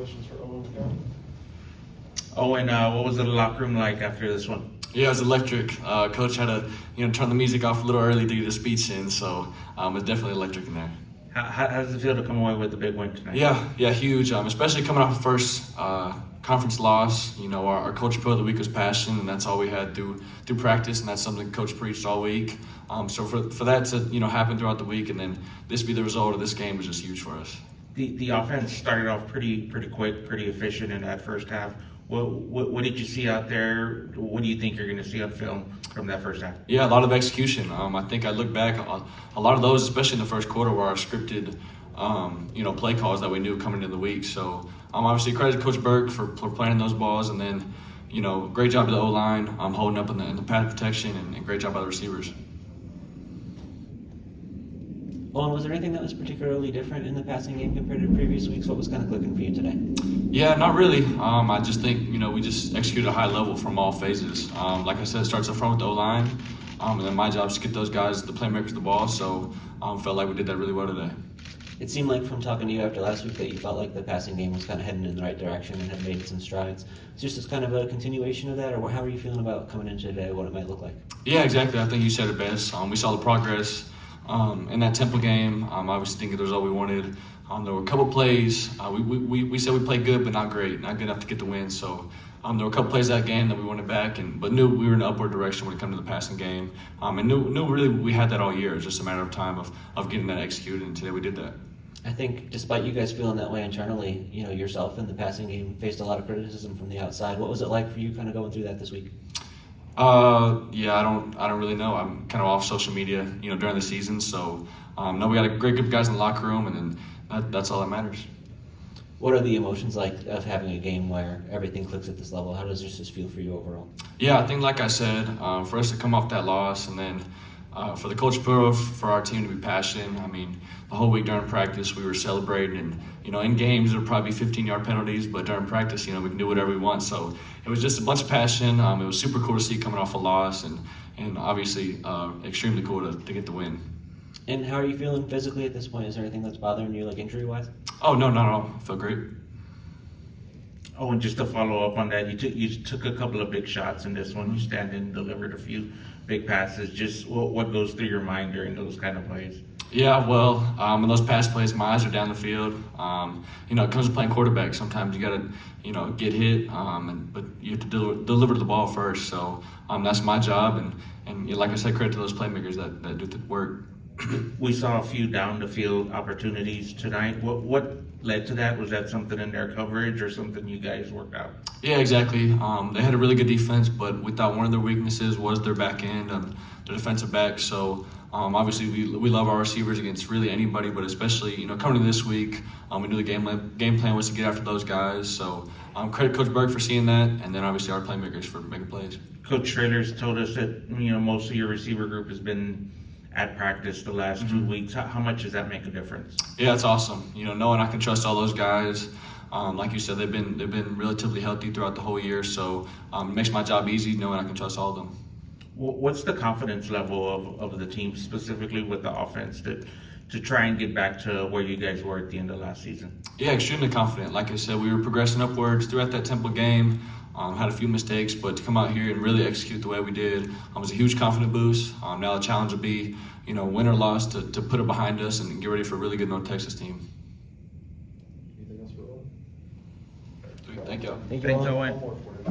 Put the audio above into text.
questions for Owen McCown. Owen, what was the locker room like after this one? Yeah, it was electric. Coach had to, turn the music off a little early to get his speech in, so it's definitely electric in there. How does it feel to come away with the big win tonight? Yeah, huge. Especially coming off the first conference loss. Our coach pro of the week was passion, and that's all we had through practice, and that's something Coach preached all week. So for that to happen throughout the week, and then this be the result of this game was just huge for us. The offense started off pretty quick, pretty efficient in that first half. What did you see out there? What do you think you're going to see on film from that first half? Yeah, a lot of execution. I think I look back, a lot of those, especially in the first quarter, were our scripted, play calls that we knew coming into the week. So obviously credit to Coach Burke for planning those balls, and then great job by the O-line, holding up in the pad protection, and great job by the receivers. Owen, was there anything that was particularly different in the passing game compared to previous weeks? What was kind of clicking for you today? Yeah, not really. I just think, we just executed a high level from all phases. Like I said, it starts up front with the O-line, and then my job is to get those guys, the playmakers, the ball. So felt like we did that really well today. It seemed like from talking to you after last week that you felt like the passing game was kind of heading in the right direction and had made some strides. Is this just kind of a continuation of that, or how are you feeling about coming into today, what it might look like? Yeah, exactly. I think you said it best. We saw the progress in that Temple game. Obviously thinking there was all we wanted. There were a couple plays. We said we played good, but not great, not good enough to get the win. So there were a couple plays that game that we wanted back, but knew we were in the upward direction when it came to the passing game. And knew really we had that all year. It was just a matter of time of getting that executed, and today we did that. I think despite you guys feeling that way internally, yourself in the passing game faced a lot of criticism from the outside. What was it like for you kind of going through that this week? Yeah, I don't really know. I'm kind of off social media, during the season. So, no, we got a great group of guys in the locker room, and then that's all that matters. What are the emotions like of having a game where everything clicks at this level? How does this just feel for you overall? Yeah, I think like I said, for us to come off that loss, and then for the coach pro, for our team to be passionate. I mean, the whole week during practice we were celebrating, and in games there would probably be 15-yard penalties, but during practice, we can do whatever we want. So it was just a bunch of passion. It was super cool to see coming off a loss, and obviously extremely cool to get the win. And how are you feeling physically at this point? Is there anything that's bothering you, like injury-wise? Oh, no, not at all. I feel great. Oh, and just to follow up on that, you took a couple of big shots in this one. You stand in, delivered a few big passes. Just what goes through your mind during those kind of plays? Yeah, well, in those pass plays, my eyes are down the field. It comes to playing quarterback. Sometimes you got to, get hit, but you have to deliver the ball first. So that's my job, and like I said, credit to those playmakers that do the work. We saw a few down the field opportunities tonight. What led to that? Was that something in their coverage or something you guys worked out? Yeah, exactly. They had a really good defense, but we thought one of their weaknesses was their back end, their defensive back. So obviously we love our receivers against really anybody, but especially coming to this week, we knew the game plan was to get after those guys. So credit Coach Burke for seeing that, and then obviously our playmakers for making plays. Coach Schrader's told us that most of your receiver group has been at practice the last 2 weeks. How much does that make a difference? Yeah, it's awesome. Knowing I can trust all those guys. Like you said, they've been relatively healthy throughout the whole year, so it makes my job easy knowing I can trust all of them. What's the confidence level of the team, specifically with the offense, to try and get back to where you guys were at the end of last season? Yeah, extremely confident. Like I said, we were progressing upwards throughout that Temple game. Had a few mistakes, but to come out here and really execute the way we did was a huge confidence boost. Now the challenge will be, win or loss, to put it behind us and get ready for a really good North Texas team. Anything else for Owen? Thank you. Thank you, Thanks, Owen. Owen. One more for you.